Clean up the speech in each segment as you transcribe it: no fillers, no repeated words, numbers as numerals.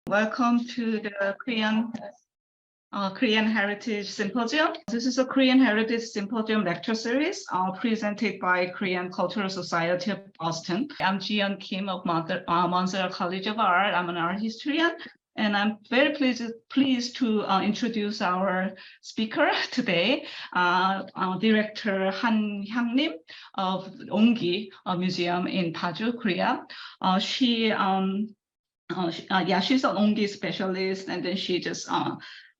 Welcome to the Korean Heritage Symposium. This is a Korean Heritage Symposium lecture series presented by Korean Cultural Society of Boston. I'm Ji-Yeon Kim of Montreal College of Art. I'm an art historian, and I'm very pleased to introduce our speaker today, Director Han Hyang-nim of Onggi Museum in Paju, Korea. She's an Onggi specialist, and then she just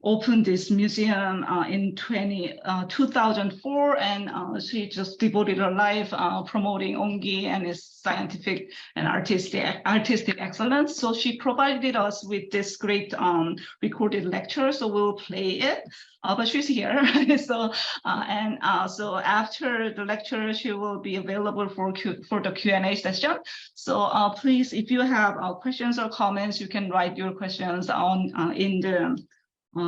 opened this museum in 2004, and she just devoted her life promoting Onggi and its scientific and artistic excellence. So she provided us with this great recorded lecture, so we'll play it. But she's here, so after the lecture, she will be available for the Q&A session. So please, if you have questions or comments, you can write your questions in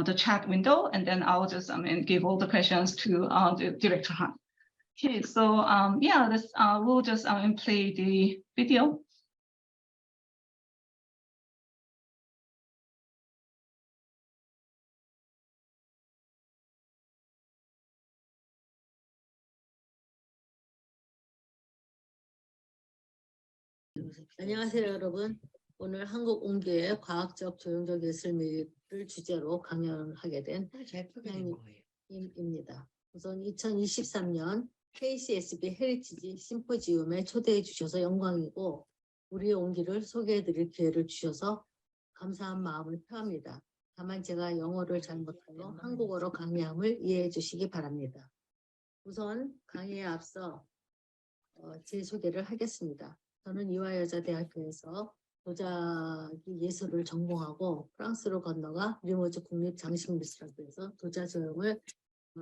the chat window, and then I'll just give all the questions to the Director Han. Okay, so we'll just play the video. 안녕하세요, 여러분. 오늘 한국 옹기의 과학적 조형적 예술미를 주제로 강연하게 된 한양님입니다. 우선 2023년 KCSB 헤리티지 심포지움에 초대해 주셔서 영광이고, 우리의 옹기를 소개해 드릴 기회를 주셔서 감사한 마음을 표합니다. 다만 제가 영어를 잘 못하여 한국어로 강의함을 이해해 주시기 바랍니다. 우선 강의에 앞서 제 소개를 하겠습니다. 저는 이화여자대학교에서 도자기 예술을 전공하고 프랑스로 건너가 리모즈 국립장식미술학교에서 도자 조형을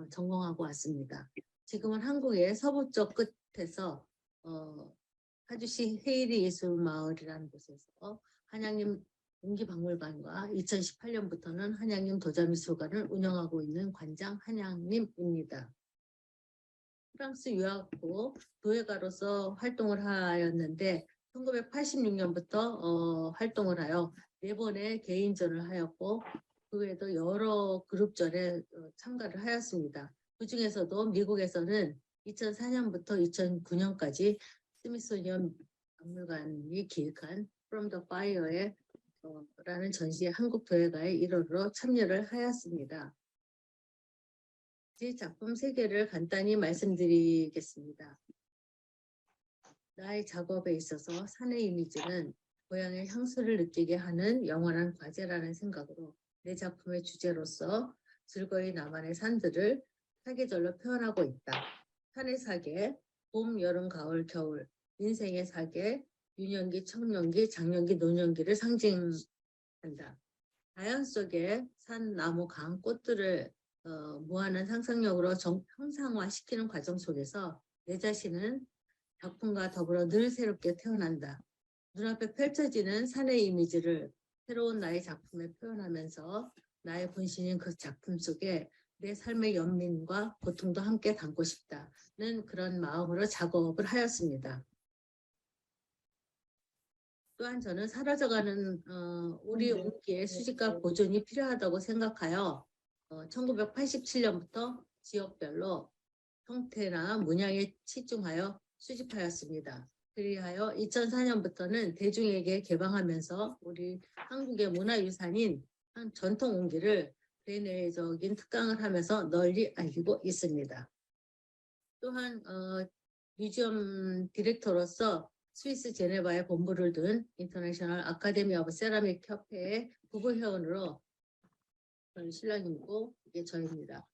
전공하고 왔습니다. 지금은 한국의 서부쪽 끝에서 파주시 헤이리 예술마을이라는 곳에서 한양님 옹기박물관과 2018년부터는 한양님 도자미술관을 운영하고 있는 관장 한양님입니다. 프랑스 유학 후 도예가로서 활동을 하였는데 1986년부터 활동을 하여 4번의 개인전을 하였고, 그 외에도 여러 그룹전에 참가를 하였습니다. 그 중에서도 미국에서는 2004년부터 2009년까지 스미소니언 박물관이 기획한 From the Fire에 라는 전시의 한국 도예가의 1호로 참여를 하였습니다. 제 작품 3개를 간단히 말씀드리겠습니다. 나의 작업에 있어서 산의 이미지는 고향의 향수를 느끼게 하는 영원한 과제라는 생각으로 내 작품의 주제로서 즐거이 나만의 산들을 사계절로 표현하고 있다. 산의 사계, 봄, 여름, 가을, 겨울, 인생의 사계, 유년기, 청년기, 장년기, 노년기를 상징한다. 자연 속에 산, 나무, 강, 꽃들을 무한한 상상력으로 형상화시키는 과정 속에서 내 자신은 작품과 더불어 늘 새롭게 태어난다. 눈앞에 펼쳐지는 산의 이미지를 새로운 나의 작품에 표현하면서 나의 본신인 그 작품 속에 내 삶의 연민과 고통도 함께 담고 싶다는 그런 마음으로 작업을 하였습니다. 또한 저는 사라져가는 우리 옹기의 수집과 보존이 필요하다고 생각하여 1987년부터 지역별로 형태나 문양에 치중하여 수집하였습니다. 그리하여 2004년부터는 대중에게 개방하면서 우리 한국의 문화유산인 전통 옹기를 대내적인 특강을 하면서 널리 알리고 있습니다. 또한 뮤지엄 디렉터로서 스위스 제네바에 본부를 둔 인터내셔널 아카데미 오브 세라믹 협회의 부부회원으로 신랑님이고 이게 저입니다.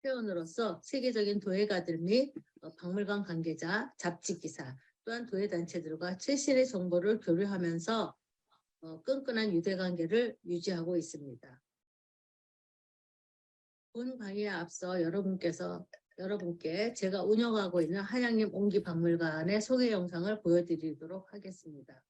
회원으로서 세계적인 도예가들 및 박물관 관계자, 잡지 기사, 또한 도예단체들과 최신의 정보를 교류하면서 끈끈한 유대관계를 유지하고 있습니다. 본 강의에 앞서 여러분께 제가 운영하고 있는 한양님 옹기 박물관의 소개 영상을 보여드리도록 하겠습니다.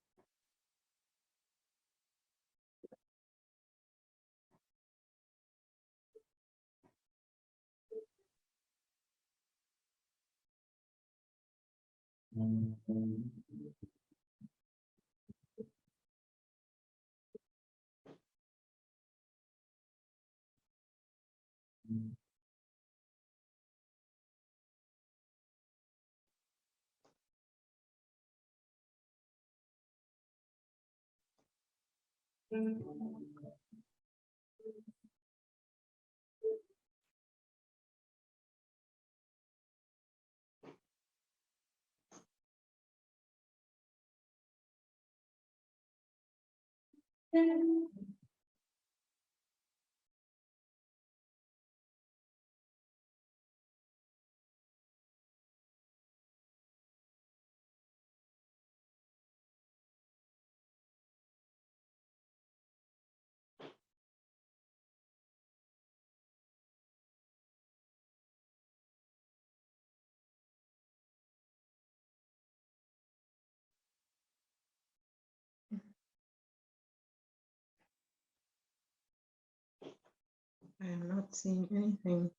I am not seeing anything.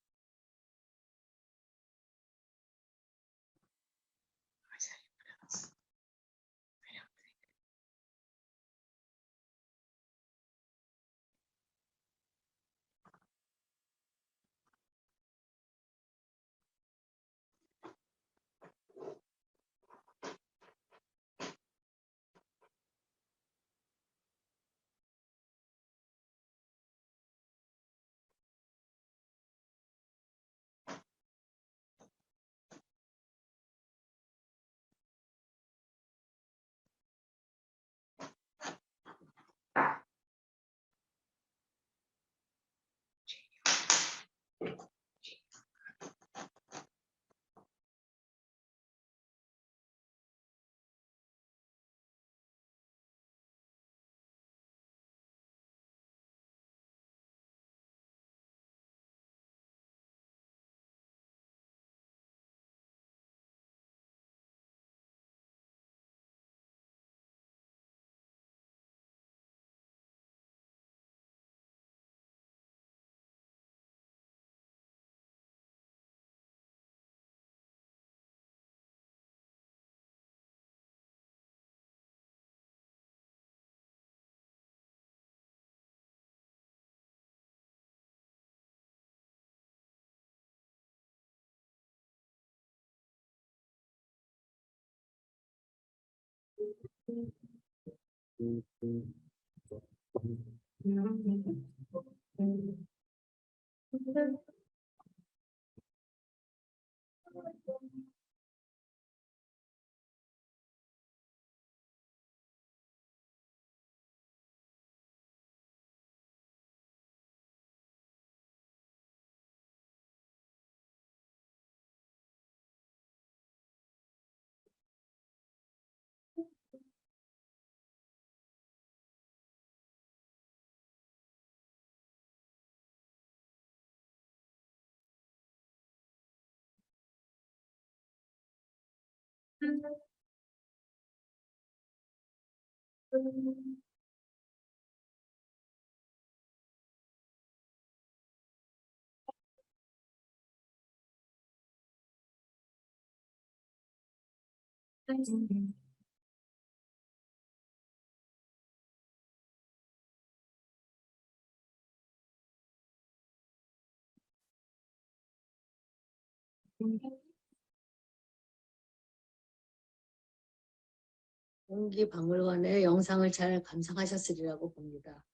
옹기박물관의 영상을 잘 감상하셨으리라고 봅니다.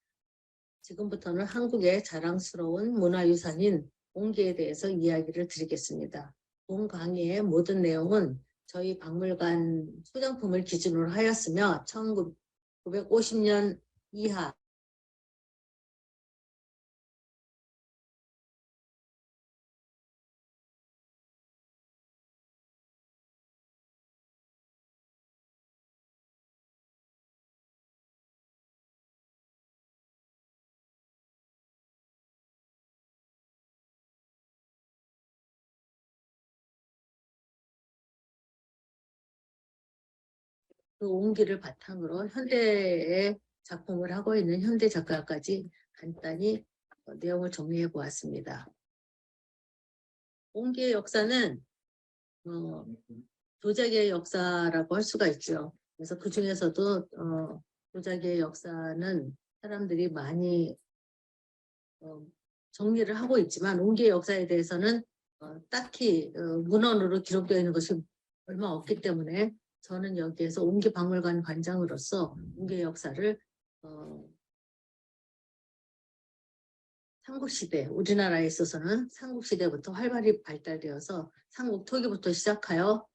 지금부터는 한국의 자랑스러운 문화유산인 옹기에 대해서 이야기를 드리겠습니다. 본 강의의 모든 내용은 저희 박물관 소장품을 기준으로 하였으며 1950년 이하 그 옹기를 바탕으로 현대의 작품을 하고 있는 현대 작가까지 간단히 내용을 정리해 보았습니다. 옹기의 역사는 도자기의 역사라고 할 수가 있죠. 그래서 그 중에서도 도자기의 역사는 사람들이 많이 정리를 하고 있지만 옹기의 역사에 대해서는 딱히 문헌으로 기록되어 있는 것이 얼마 없기 때문에 저는 여기에서 옹기박물관 관장으로서 옹기의 역사를 삼국시대, 우리나라에 있어서는 삼국시대부터 활발히 발달되어서 삼국 토기부터 시작하여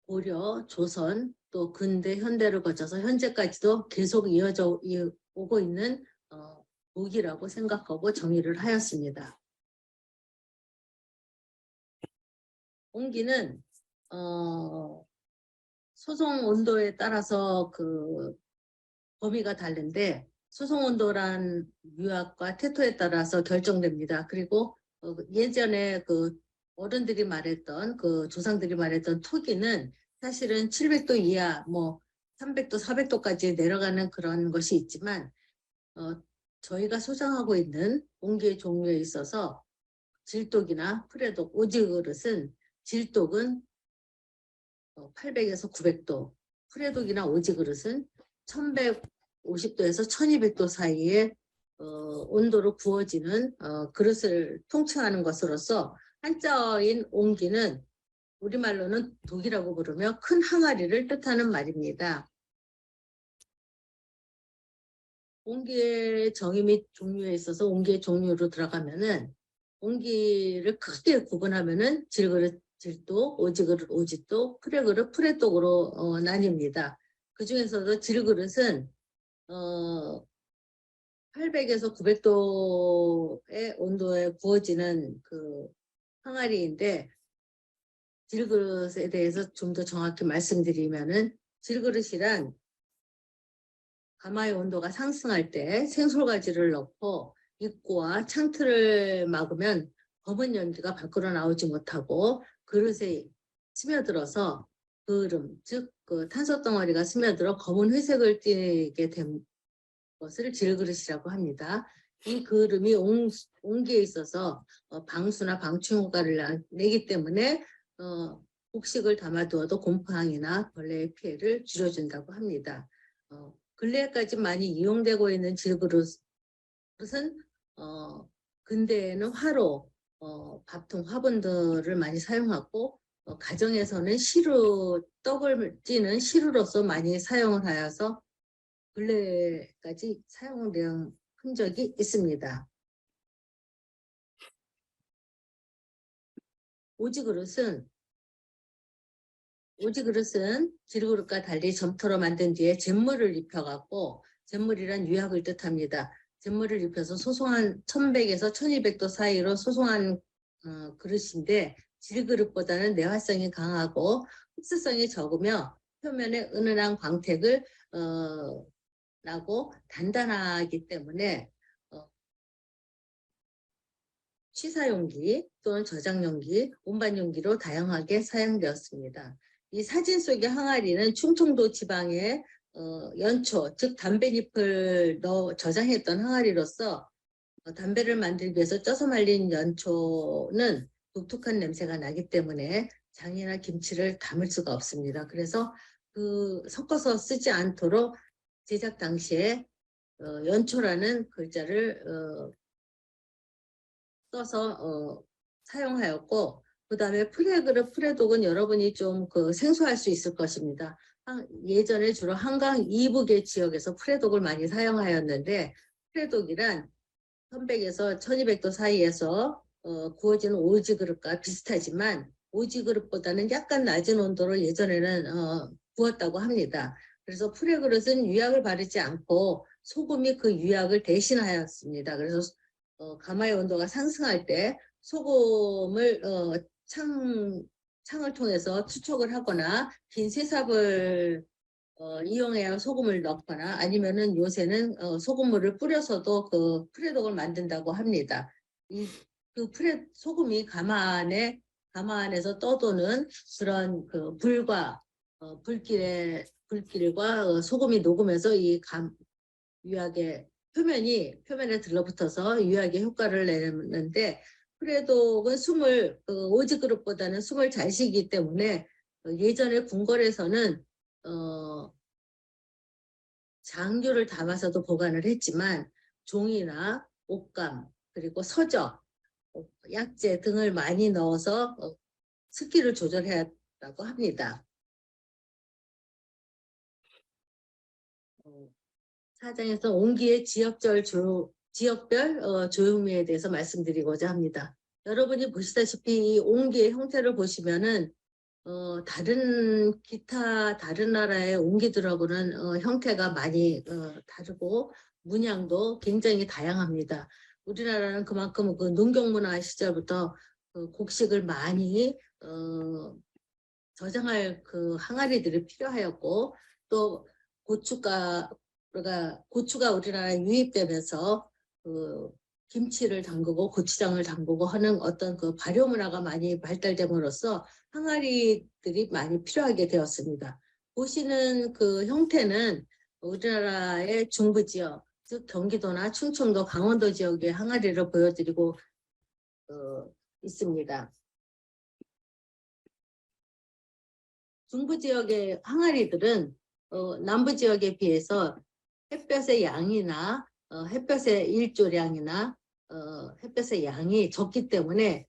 고려, 조선, 또 근대, 현대를 거쳐서 현재까지도 계속 이어져 오고 있는 무기라고 생각하고 정의를 하였습니다. 옹기는 소송 온도에 따라서 그 범위가 다른데 소송 온도란 유압과 태토에 따라서 결정됩니다. 그리고 예전에 그 어른들이 말했던 그 조상들이 말했던 토기는 사실은 700도 이하 뭐 300도, 400도까지 내려가는 그런 것이 있지만 저희가 소장하고 있는 옹기의 종류에 있어서 질독이나 프레독, 오지그릇은 질독은 800에서 900도, 프레독이나 오지그릇은 1150도에서 1200도 사이에 온도로 구워지는 그릇을 통칭하는 것으로서 한자어인 옹기는 우리말로는 독이라고 부르며 큰 항아리를 뜻하는 말입니다. 옹기의 정의 및 종류에 있어서 옹기의 종류로 들어가면은 옹기를 크게 구분하면은 질그릇, 질독, 오지그릇, 오지독, 프레그릇, 프레독으로 나뉩니다. 그 중에서도 질그릇은 800에서 900도의 온도에 구워지는 그 항아리인데 질그릇에 대해서 좀 더 정확히 말씀드리면은 질그릇이란 가마의 온도가 상승할 때 생솔가지를 넣고 입구와 창틀을 막으면 검은 연기가 밖으로 나오지 못하고 그릇에 스며들어서 그름, 즉 그 탄소 덩어리가 스며들어 검은 회색을 띠게 된 것을 질그릇이라고 합니다. 이 그름이 옹기에 있어서 방수나 방충 효과를 내기 때문에 곡식을 담아두어도 곰팡이나 벌레의 피해를 줄여준다고 합니다. 근래까지 많이 이용되고 있는 질그릇은 근대에는 화로, 밥통, 화분들을 많이 사용하고 가정에서는 시루, 떡을 찌는 시루로서 많이 사용을 하여서 근래까지 사용된 흔적이 있습니다. 오지그릇은 질그릇과 달리 점토로 만든 뒤에 잿물을 입혀갖고 잿물이란 유약을 뜻합니다. 잿물을 입혀서 소송한 1100에서 1200도 사이로 소송한 그릇인데 질그릇보다는 내화성이 강하고 흡수성이 적으며 표면에 은은한 광택을 나고 단단하기 때문에 취사용기 또는 저장용기, 운반용기로 다양하게 사용되었습니다. 이 사진 속의 항아리는 충청도 지방의 연초, 즉 담배잎을 저장했던 항아리로서 담배를 만들기 위해서 쪄서 말린 연초는 독특한 냄새가 나기 때문에 장이나 김치를 담을 수가 없습니다. 그래서 섞어서 쓰지 않도록 제작 당시에 연초라는 글자를 써서 사용하였고 그 다음에 프레그릇, 프레독은 여러분이 좀 생소할 수 있을 것입니다. 예전에 주로 한강 이북의 지역에서 프레독을 많이 사용하였는데 프레독이란 1100에서 1200도 사이에서 구워지는 오지그릇과 비슷하지만 오지그릇보다는 약간 낮은 온도로 예전에는 구웠다고 합니다. 그래서 프레그릇은 유약을 바르지 않고 소금이 그 유약을 대신하였습니다. 그래서 가마의 온도가 상승할 때 소금을 창을 통해서 추척을 하거나 빈 쇠삽을 이용해야 소금을 넣거나 아니면은 요새는 소금물을 뿌려서도 그 프레독을 만든다고 합니다. 소금이 가마 안에서 떠도는 그런 그 불과 불길과 소금이 녹으면서 이 유약의 표면에 들러붙어서 유약의 효과를 내는데 프레독은 오지그릇보다는 숨을 잘 쉬기 때문에 예전에 궁궐에서는 장류를 담아서도 보관을 했지만 종이나 옷감 그리고 서적, 약재 등을 많이 넣어서 습기를 조절해야 한다고 합니다. 사장에서 옹기의 지역별 조형미에 대해서 말씀드리고자 합니다. 여러분이 보시다시피 이 옹기의 형태를 보시면은 기타 다른 나라의 옹기들하고는 형태가 많이 다르고 문양도 굉장히 다양합니다. 우리나라는 그만큼 그 농경문화 시절부터 그 곡식을 많이 저장할 그 항아리들이 필요하였고, 또 고추가 우리나라에 유입되면서 그 김치를 담그고 고추장을 담그고 하는 어떤 그 발효 문화가 많이 발달됨으로써 항아리들이 많이 필요하게 되었습니다. 보시는 그 형태는 우리나라의 중부 지역, 즉 경기도나 충청도, 강원도 지역의 항아리를 보여드리고 있습니다. 중부 지역의 항아리들은 남부 지역에 비해서 햇볕의 양이나 햇볕의 일조량이나 햇볕의 양이 적기 때문에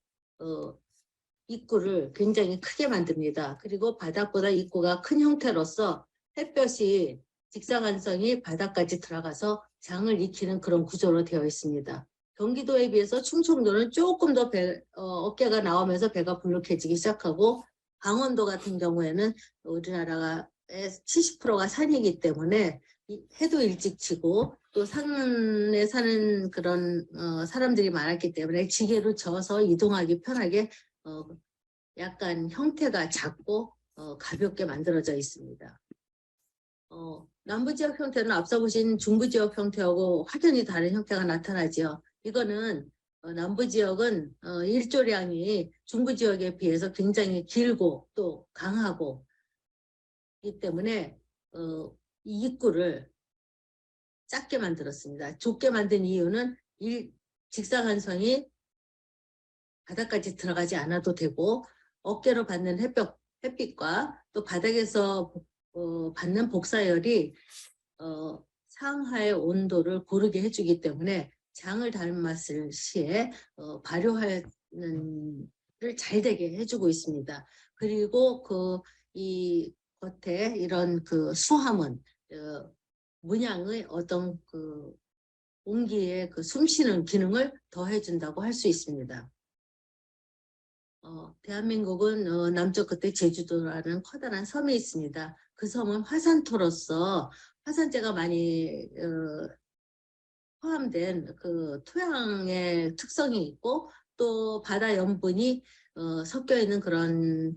입구를 굉장히 크게 만듭니다. 그리고 바닥보다 입구가 큰 형태로서 햇볕이 직사광선이 바닥까지 들어가서 장을 익히는 그런 구조로 되어 있습니다. 경기도에 비해서 충청도는 조금 더 어깨가 나오면서 배가 불룩해지기 시작하고, 강원도 같은 경우에는 우리나라가 70%가 산이기 때문에 해도 일찍 지고 또 산에 사는 그런 사람들이 많았기 때문에 지게로 져서 이동하기 편하게 약간 형태가 작고 가볍게 만들어져 있습니다. 남부 지역 형태는 앞서 보신 중부 지역 형태하고 확연히 다른 형태가 나타나죠. 이거는 남부 지역은 일조량이 중부 지역에 비해서 굉장히 길고 또 강하고 이기 때문에 이 입구를 작게 만들었습니다. 좁게 만든 이유는 직사광선이 바닥까지 들어가지 않아도 되고, 어깨로 받는 햇빛과 또 바닥에서 받는 복사열이 상하의 온도를 고르게 해주기 때문에 장을 담았을 시에 발효하는 를 잘 되게 해주고 있습니다. 그리고 이 겉에 이런 그 수화문, 문양의 어떤 그 옹기의 그 숨쉬는 기능을 더해준다고 할 수 있습니다. 대한민국은 남쪽 끝에 제주도라는 커다란 섬이 있습니다. 그 섬은 화산토로서 화산재가 많이 포함된 그 토양의 특성이 있고, 또 바다 염분이 섞여 있는 그런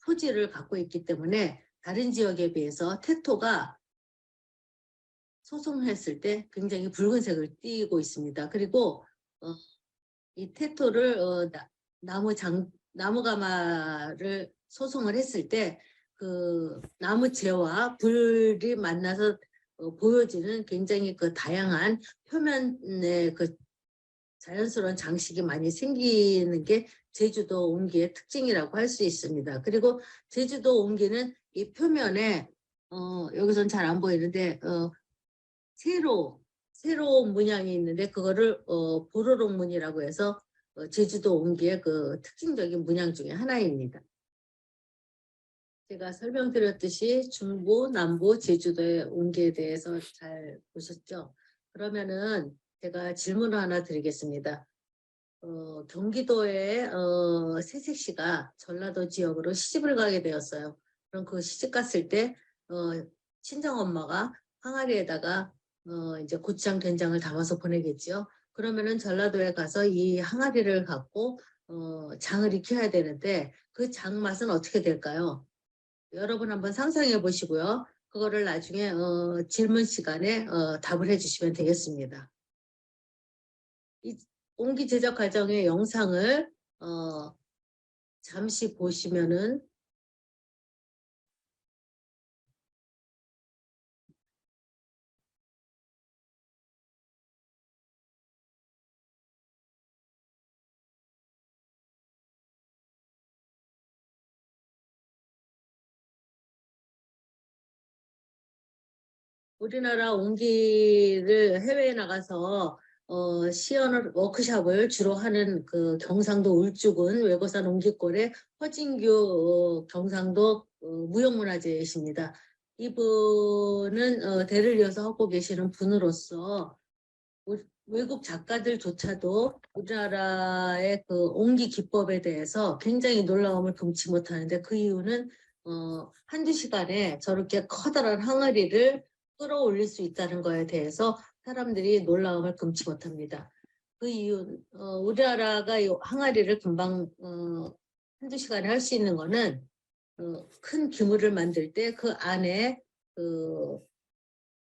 토지를 갖고 있기 때문에 다른 지역에 비해서 태토가 소송했을 때 굉장히 붉은색을 띠고 있습니다. 그리고 이 태토를 나무가마를 소송을 했을 때 그 나무재와 불이 만나서 보여지는 굉장히 그 다양한 표면의 그 자연스러운 장식이 많이 생기는 게 제주도 옹기의 특징이라고 할 수 있습니다. 그리고 제주도 옹기는 이 표면에 여기선 잘 안 보이는데 세로 문양이 있는데 그거를 보로록문이라고 해서 제주도 옹기의 그 특징적인 문양 중에 하나입니다. 제가 설명드렸듯이 중부, 남부, 제주도의 옹기에 대해서 잘 보셨죠? 그러면은 제가 질문을 하나 드리겠습니다. 경기도의 세색 씨가 전라도 지역으로 시집을 가게 되었어요. 그럼 그 시집 갔을 때 친정 엄마가 항아리에다가 이제 고추장 된장을 담아서 보내겠죠. 그러면은 전라도에 가서 이 항아리를 갖고 장을 익혀야 되는데 그 장 맛은 어떻게 될까요? 여러분 한번 상상해 보시고요. 그거를 나중에 질문 시간에 답을 해주시면 되겠습니다. 이 옹기 제작 과정의 영상을 잠시 보시면은 우리나라 옹기를 해외에 나가서 시연 워크숍을 주로 하는 그 경상도 울주군 외고산 옹기골의 허진규 경상도 무형문화재이십니다. 이분은 대를 이어서 하고 계시는 분으로서 외국 작가들조차도 우리나라의 그 옹기 기법에 대해서 굉장히 놀라움을 금치 못하는데 그 이유는 한두 시간에 저렇게 커다란 항아리를 끌어올릴 수 있다는 거에 대해서 사람들이 놀라움을 금치 못합니다. 그 이유, 우리나라가 이 항아리를 금방 한두 시간에 할 수 있는 거는 큰 기물을 만들 때 그 안에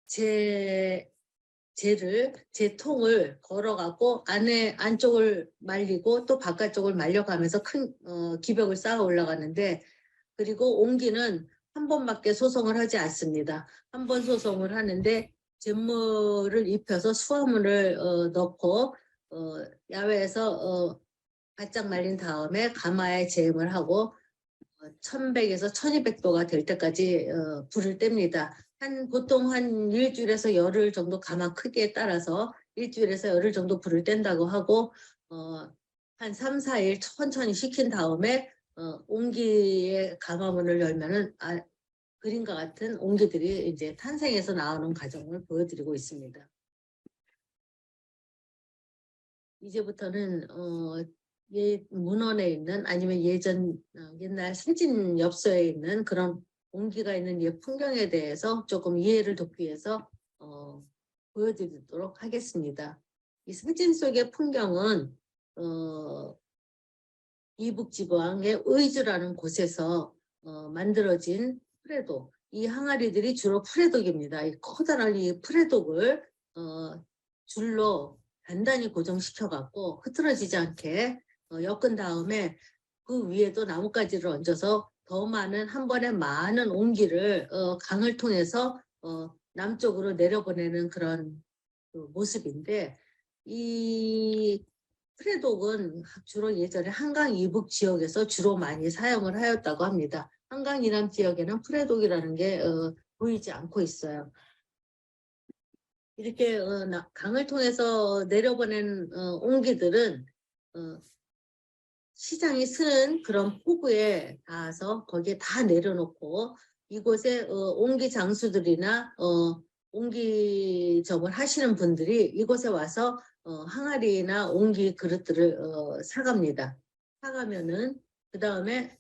제 통을 걸어갖고 안쪽을 말리고 또 바깥쪽을 말려가면서 큰 기벽을 쌓아 올라가는데, 그리고 옹기는 한 번밖에 소송을 하지 않습니다. 한 번 소송을 하는데 잿물을 입혀서 수화물을 넣고 야외에서 바짝 말린 다음에 가마에 재임을 하고 1100에서 1200도가 될 때까지 불을 뗍니다. 보통 한 일주일에서 열흘 정도 가마 크기에 따라서 일주일에서 열흘 정도 불을 뗀다고 하고 한 3, 4일 천천히 식힌 다음에 옹기의 가마문을 열면은 그림과 같은 옹기들이 이제 탄생해서 나오는 과정을 보여드리고 있습니다. 이제부터는 문헌에 있는 아니면 옛날 사진 엽서에 있는 그런 옹기가 있는 옛 풍경에 대해서 조금 이해를 돕기 위해서 보여드리도록 하겠습니다. 이 사진 속의 풍경은 이북지방의 의주라는 곳에서 만들어진 프레독, 이 항아리들이 주로 프레독입니다. 이 커다란 이 프레독을 줄로 단단히 고정시켜 갖고 흐트러지지 않게 엮은 다음에 그 위에도 나뭇가지를 얹어서 더 많은 한 번에 많은 옹기를 강을 통해서 남쪽으로 내려보내는 그런 모습인데, 이 프레독은 주로 예전에 한강 이북 지역에서 주로 많이 사용을 하였다고 합니다. 한강 이남 지역에는 프레독이라는 게 보이지 않고 있어요. 이렇게 강을 통해서 내려보낸 옹기들은 시장이 쓰는 그런 포구에 닿아서 거기에 다 내려놓고 이곳에 옹기 장수들이나 옹기점을 하시는 분들이 이곳에 와서 항아리나 옹기 그릇들을 사갑니다. 사가면은 그 다음에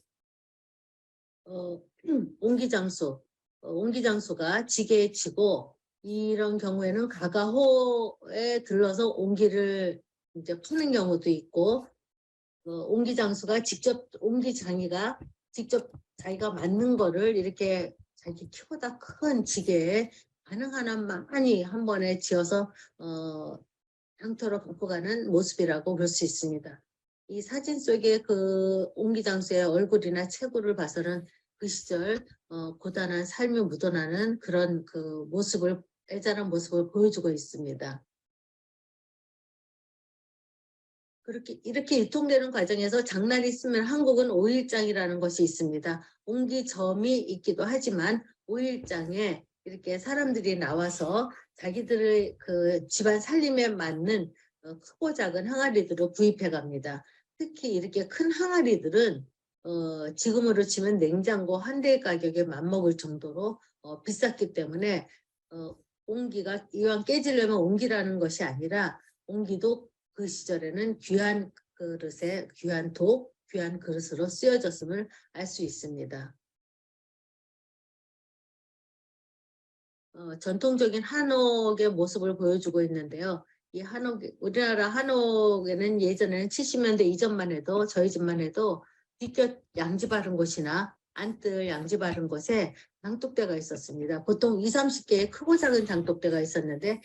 옹기장수가 지게에 치고, 이런 경우에는 가가호에 들러서 옹기를 이제 푸는 경우도 있고, 옹기장수가 옹기장이가 직접 자기가 맞는 거를 이렇게 자기 키보다 큰 지게에 가능한 한 많이 한 번에 지어서 향토로 바꿔가는 모습이라고 볼 수 있습니다. 이 사진 속의 그 옹기장수의 얼굴이나 체구를 봐서는 그 시절 고단한 삶이 묻어나는 그런 그 모습을, 애잔한 모습을 보여주고 있습니다. 이렇게 유통되는 과정에서 장날이 있으면 한국은 5일장이라는 것이 있습니다. 옹기점이 있기도 하지만 5일장에 이렇게 사람들이 나와서 자기들의 그 집안 살림에 맞는 크고 작은 항아리들을 구입해 갑니다. 특히 이렇게 큰 항아리들은 지금으로 치면 냉장고 한 대의 가격에 맞먹을 정도로 비쌌기 때문에 옹기가 이왕 깨지려면 옹기라는 것이 아니라 옹기도 그 시절에는 귀한 그릇에 귀한 그릇으로 쓰여졌음을 알 수 있습니다. 전통적인 한옥의 모습을 보여주고 있는데요. 이 우리나라 한옥에는 예전에는 70년대 이전만 해도 저희 집만 해도 뒷곁 양지 바른 곳이나 안뜰 양지 바른 곳에 장독대가 있었습니다. 보통 20, 30개의 크고 작은 장독대가 있었는데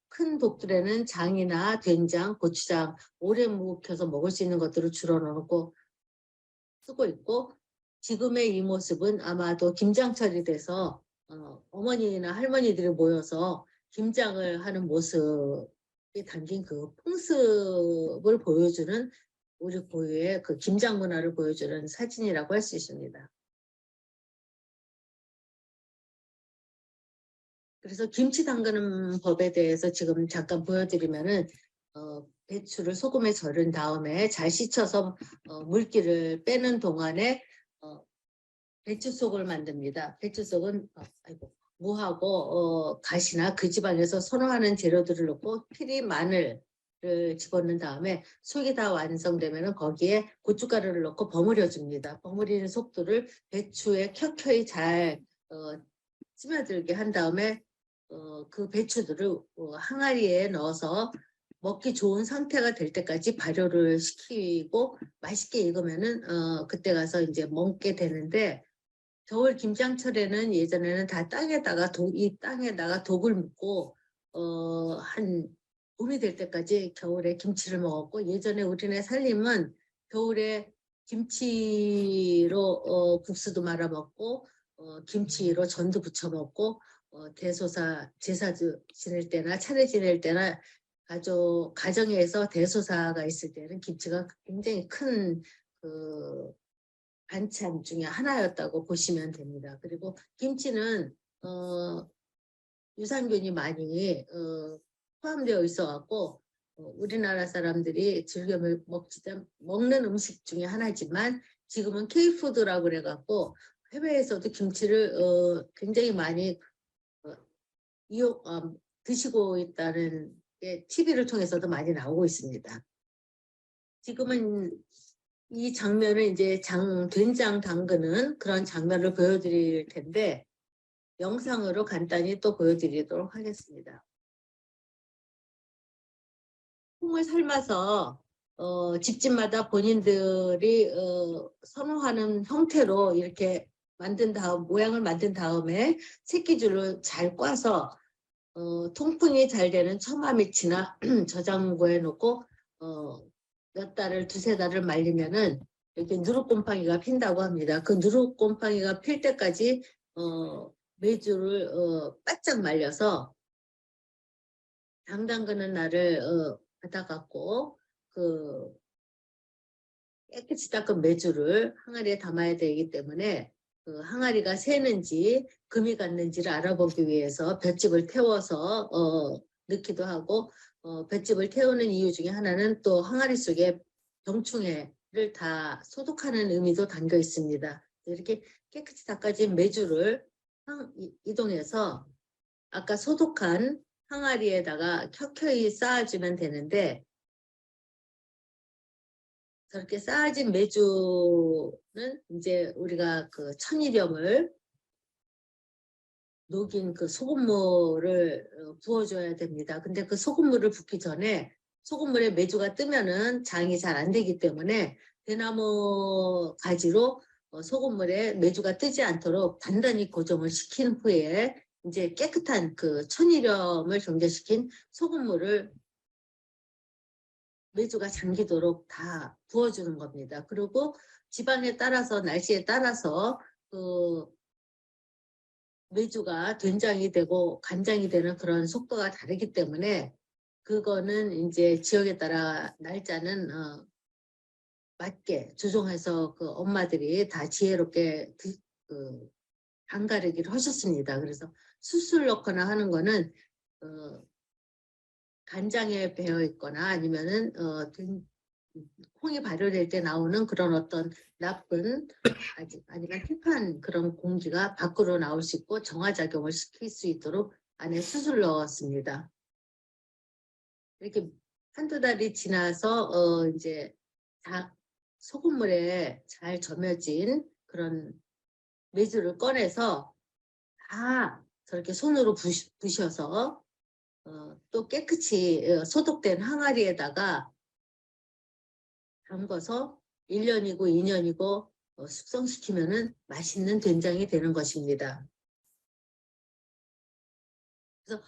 큰 독들에는 장이나 된장, 고추장, 오래 묵혀서 먹을 수 있는 것들을 주로 넣고 쓰고 있고, 지금의 이 모습은 아마도 김장철이 돼서 어머니나 할머니들이 모여서 김장을 하는 모습이 담긴 그 풍습을 보여주는 우리 고유의 그 김장 문화를 보여주는 사진이라고 할 수 있습니다. 그래서 김치 담그는 법에 대해서 지금 잠깐 보여드리면은 배추를 소금에 절인 다음에 잘 씻어서 물기를 빼는 동안에 배추속을 만듭니다. 배추속은 무하고 갓이나 그 지방에서 선호하는 재료들을 넣고 피리, 마늘을 집어넣은 다음에 속이 다 완성되면은 거기에 고춧가루를 넣고 버무려 줍니다. 버무리는 속도를 배추에 켜켜이 잘 스며들게 한 다음에 그 배추들을 항아리에 넣어서 먹기 좋은 상태가 될 때까지 발효를 시키고 맛있게 익으면은 그때 가서 이제 먹게 되는데, 겨울 김장철에는 예전에는 다 땅에다가 이 땅에다가 독을 묻고 한 봄이 될 때까지 겨울에 김치를 먹었고, 예전에 우리네 살림은 겨울에 김치로 국수도 말아 먹고 김치로 전도 부쳐 먹고 대소사 제사 지낼 때나 차례 지낼 때나 가정에서 대소사가 있을 때는 김치가 굉장히 큰 반찬 중에 하나였다고 보시면 됩니다. 그리고 김치는 유산균이 많이 포함되어 있어 갖고 우리나라 사람들이 즐겨 먹는 음식 중에 하나지만, 지금은 K푸드라고 그래 갖고 해외에서도 김치를 굉장히 많이 드시고 있다는 게 TV를 통해서도 많이 나오고 있습니다. 지금은 이 장면을 이제 된장 담그는 그런 장면을 보여드릴 텐데, 영상으로 간단히 또 보여드리도록 하겠습니다. 콩을 삶아서 집집마다 본인들이 선호하는 형태로 이렇게 모양을 만든 다음에 새끼줄로 잘 꽈서 통풍이 잘 되는 처마밑이나 저장고에 놓고 몇 달을 두세 달을 말리면은 이렇게 누룩곰팡이가 핀다고 합니다. 그 누룩곰팡이가 필 때까지 메주를 바짝 말려서 당 담그는 날을 받아갖고 그 깨끗이 닦은 메주를 항아리에 담아야 되기 때문에 그 항아리가 새는지 금이 갔는지를 알아보기 위해서 볏짚을 태워서 넣기도 하고, 볏짚을 태우는 이유 중에 하나는 또 항아리 속에 병충해를 다 소독하는 의미도 담겨 있습니다. 이렇게 깨끗이 닦아진 메주를 이동해서 아까 소독한 항아리에다가 켜켜이 쌓아주면 되는데, 저렇게 쌓아진 메주는 이제 우리가 그 천일염을 녹인 그 소금물을 부어줘야 됩니다. 근데 그 소금물을 붓기 전에 소금물에 메주가 뜨면은 장이 잘 안 되기 때문에 대나무 가지로 소금물에 메주가 뜨지 않도록 단단히 고정을 시킨 후에 이제 깨끗한 그 천일염을 정제시킨 소금물을 메주가 잠기도록 다 부어주는 겁니다. 그리고 지방에 따라서, 날씨에 따라서 그 메주가 된장이 되고 간장이 되는 그런 속도가 다르기 때문에, 그거는 이제 지역에 따라 날짜는 맞게 조정해서 그 엄마들이 다 지혜롭게 안가르기를 하셨습니다. 그래서 수술 넣거나 하는 거는 간장에 배어 있거나 아니면은 콩이 발효될 때 나오는 그런 어떤 나쁜 아니면 태판 그런 공기가 밖으로 나올 수 있고 정화작용을 시킬 수 있도록 안에 수술을 넣었습니다. 이렇게 한두 달이 지나서 이제 다 소금물에 잘 점여진 그런 메주를 꺼내서 다 저렇게 손으로 부셔서 또 깨끗이 소독된 항아리에다가 담궈서 1년이고 2년이고 숙성시키면은 맛있는 된장이 되는 것입니다. 그래서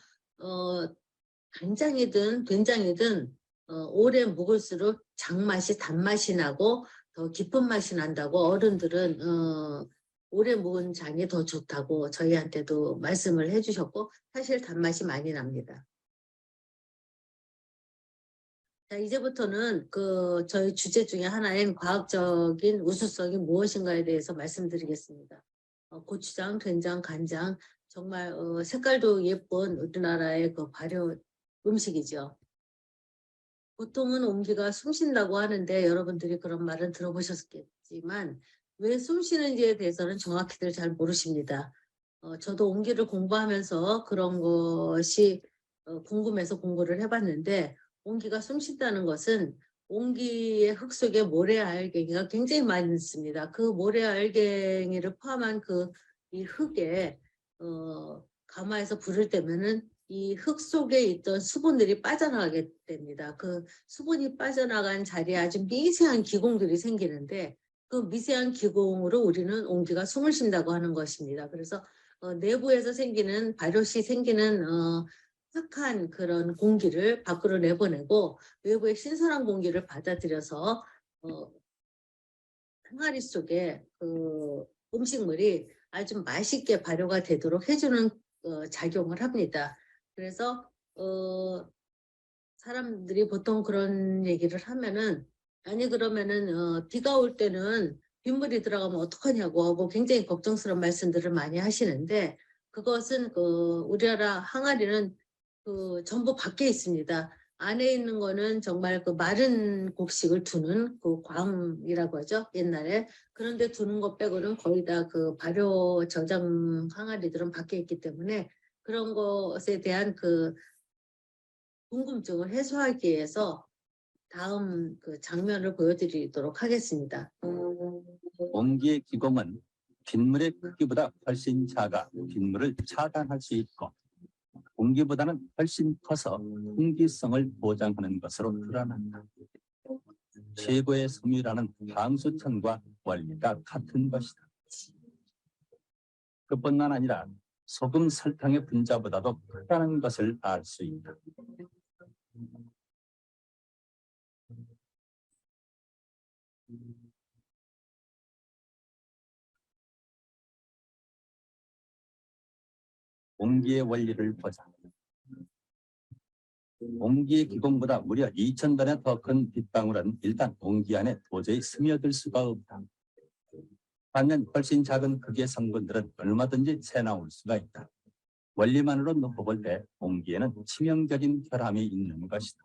간장이든 된장이든 오래 묵을수록 장맛이 단맛이 나고 더 깊은 맛이 난다고 어른들은 오래 묵은 장이 더 좋다고 저희한테도 말씀을 해주셨고, 사실 단맛이 많이 납니다. 자, 이제부터는 저희 주제 중에 하나인 과학적인 우수성이 무엇인가에 대해서 말씀드리겠습니다. 고추장, 된장, 간장, 정말 색깔도 예쁜 우리나라의 그 발효 음식이죠. 보통은 옹기가 숨쉰다고 하는데 여러분들이 그런 말은 들어보셨겠지만 왜 숨쉬는지에 대해서는 정확히들 잘 모르십니다. 저도 옹기를 공부하면서 그런 것이 궁금해서 공부를 해봤는데, 옹기가 숨쉰다는 것은 옹기의 흙 속에 모래알갱이가 굉장히 많이 있습니다. 그 모래알갱이를 포함한 그 이 흙에 가마에서 불을 떼면은 이 흙 속에 있던 수분들이 빠져나가게 됩니다. 그 수분이 빠져나간 자리에 아주 미세한 기공들이 생기는데, 그 미세한 기공으로 우리는 옹기가 숨을 쉰다고 하는 것입니다. 그래서 내부에서 생기는 발효시 생기는 탁한 그런 공기를 밖으로 내보내고, 외부의 신선한 공기를 받아들여서 항아리 속에 그 음식물이 아주 맛있게 발효가 되도록 해주는 작용을 합니다. 그래서 사람들이 보통 그런 얘기를 하면은, 아니 그러면은 비가 올 때는 빗물이 들어가면 어떡하냐고 하고 굉장히 걱정스러운 말씀들을 많이 하시는데, 그것은 우리나라 항아리는 전부 밖에 있습니다. 안에 있는 거는 정말 그 마른 곡식을 두는 그 광이라고 하죠, 옛날에. 그런데 두는 것 빼고는 거의 다 그 발효 저장 항아리들은 밖에 있기 때문에, 그런 것에 대한 그 궁금증을 해소하기 위해서 다음 그 장면을 보여드리도록 하겠습니다. 옹기의 기공은 빗물의 크기보다 훨씬 작아 빗물을 차단할 수 있고, 공기보다는 훨씬 커서 통기성을 보장하는 것으로 드러난다. 최고의 섬유라는 방수천과 원리가 같은 것이다. 그뿐만 아니라 소금 설탕의 분자보다도 크다는 것을 알 수 있다. 옹기의 원리를 보자. 옹기의 기공보다 무려 2000배나 더 큰 빗방울은 일단 옹기 안에 도저히 스며들 수가 없다. 반면 훨씬 작은 크기의 성분들은 얼마든지 새나올 수가 있다. 원리만으로 놓고 볼 때 옹기에는 치명적인 결함이 있는 것이다.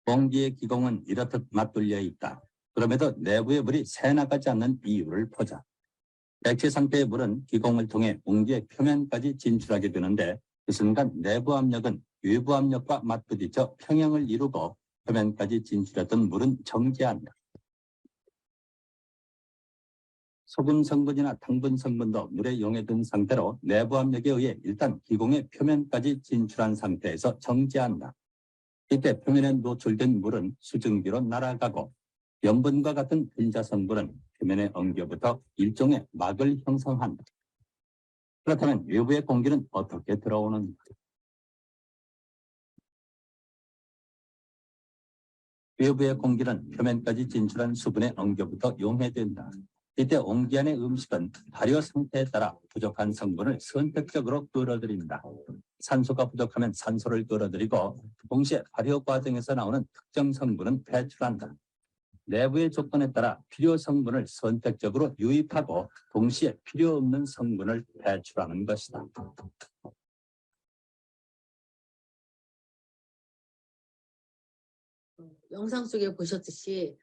옹기의 기공은 이렇듯 맞돌려 있다. 그럼에도 내부의 물이 새나가지 않는 이유를 보자. 액체 상태의 물은 기공을 통해 옹기의 표면까지 진출하게 되는데, 그 순간 내부 압력은 외부 압력과 맞부딪혀 평형을 이루고 표면까지 진출했던 물은 정지한다. 소금 성분이나 당분 성분도 물에 용해든 상태로 내부 압력에 의해 일단 기공의 표면까지 진출한 상태에서 정지한다. 이때 표면에 노출된 물은 수증기로 날아가고, 염분과 같은 분자 성분은 표면에 엉겨붙어 일종의 막을 형성한다. 그렇다면 외부의 공기는 어떻게 들어오는가? 외부의 공기는 표면까지 진출한 수분에 엉겨붙어 용해된다. 이때 옹기 안의 음식은 발효 상태에 따라 부족한 성분을 선택적으로 끌어들인다. 산소가 부족하면 산소를 끌어들이고, 동시에 발효 과정에서 나오는 특정 성분은 배출한다. 내부의 조건에 따라 필요 성분을 선택적으로 유입하고 동시에 필요 없는 성분을 배출하는 것이다. 영상 속에 보셨듯이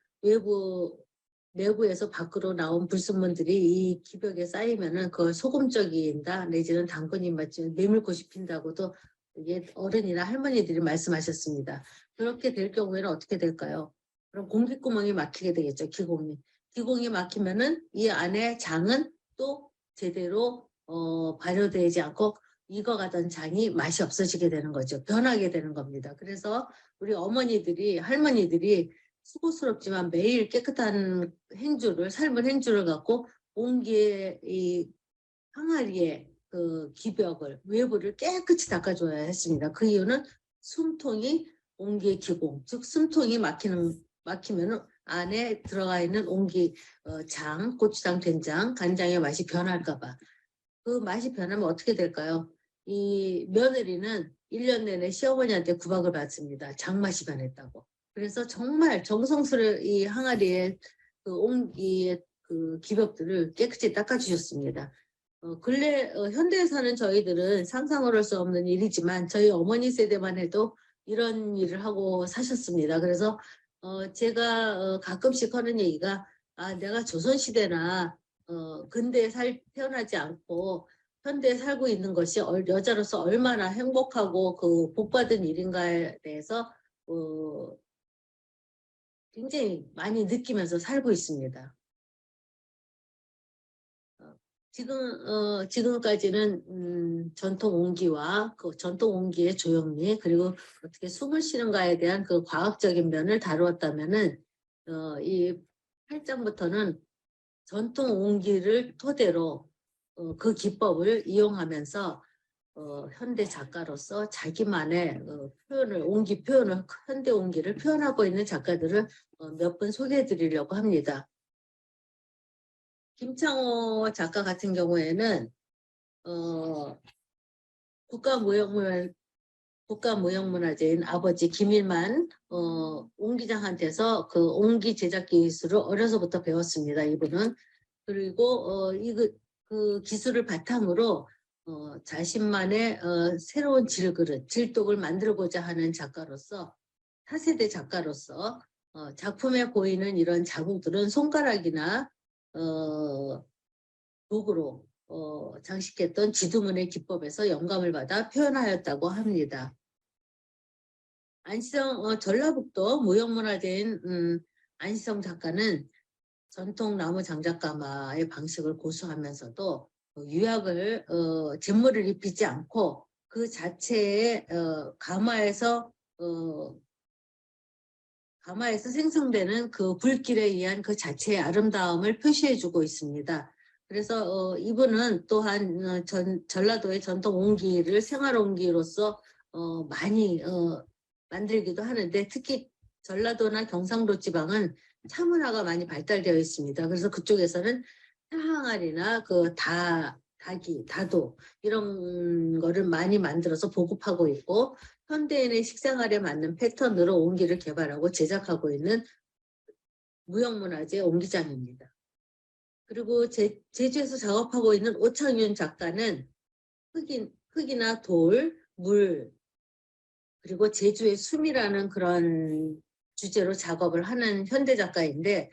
내부에서 밖으로 나온 불순물들이 이 기벽에 쌓이면은 그걸 소금적인다 내지는 당분이 맞지 메밀꽃이 핀다고도 어른이나 할머니들이 말씀하셨습니다. 그렇게 될 경우에는 어떻게 될까요? 그럼 공기구멍이 막히게 되겠죠. 기공이 막히면은 이 안에 장은 또 제대로 발효되지 않고 익어가던 장이 맛이 없어지게 되는 거죠. 변하게 되는 겁니다. 그래서 우리 어머니들이 할머니들이 수고스럽지만 매일 깨끗한 삶은 행주를 갖고 옹기의 이 항아리의 그 기벽을 외부를 깨끗이 닦아줘야 했습니다. 그 이유는 숨통이 옹기의 기공, 즉 숨통이 막히면 안에 들어가 있는 옹기 장, 고추장, 된장, 간장의 맛이 변할까봐. 그 맛이 변하면 어떻게 될까요? 이 며느리는 1년 내내 시어머니한테 구박을 받습니다. 장맛이 변했다고. 그래서 정말 정성스레 이 항아리에 그 옹기의 그 기벽들을 깨끗이 닦아주셨습니다. 근래 현대에 사는 저희들은 상상을 할 수 없는 일이지만 저희 어머니 세대만 해도 이런 일을 하고 사셨습니다. 그래서 제가 가끔씩 하는 얘기가 내가 조선시대나 근대에 태어나지 않고 현대에 살고 있는 것이 여자로서 얼마나 행복하고 그 복받은 일인가에 대해서 굉장히 많이 느끼면서 살고 있습니다. 지금까지는 전통 옹기와 그 전통 옹기의 조형미 그리고 어떻게 숨을 쉬는가에 대한 그 과학적인 면을 다루었다면은 이 8장부터는 전통 옹기를 토대로 그 기법을 이용하면서 현대 작가로서 자기만의 옹기 표현을 현대 옹기를 표현하고 있는 작가들을 몇 분 소개해 드리려고 합니다. 김창호 작가 같은 경우에는 국가무형문화재인 아버지 김일만 옹기장한테서 그 옹기 제작 기술을 어려서부터 배웠습니다. 이분은. 그리고 그 기술을 바탕으로 자신만의 새로운 질독을 만들고자 하는 작가로서 차세대 작가로서 작품에 보이는 이런 자국들은 손가락이나 도구로 장식했던 지두문의 기법에서 영감을 받아 표현하였다고 합니다. 전라북도 무형문화재인 안시성 작가는 전통 나무 장작가마의 방식을 고수하면서도 유약을 잿물을 입히지 않고 그 자체의 가마에서 생성되는 그 불길에 의한 그 자체의 아름다움을 표시해주고 있습니다. 그래서 이분은 또한 전라도의 전통 옹기를 생활 옹기로서 많이 만들기도 하는데 특히 전라도나 경상도 지방은 차문화가 많이 발달되어 있습니다. 그래서 그쪽에서는 차항아리나 다기, 다도 이런 거를 많이 만들어서 보급하고 있고 현대인의 식생활에 맞는 패턴으로 옹기를 개발하고 제작하고 있는 무형문화재 옹기장입니다. 그리고 제주에서 작업하고 있는 오창윤 작가는 흙이나 돌, 물, 그리고 제주의 숨이라는 그런 주제로 작업을 하는 현대 작가인데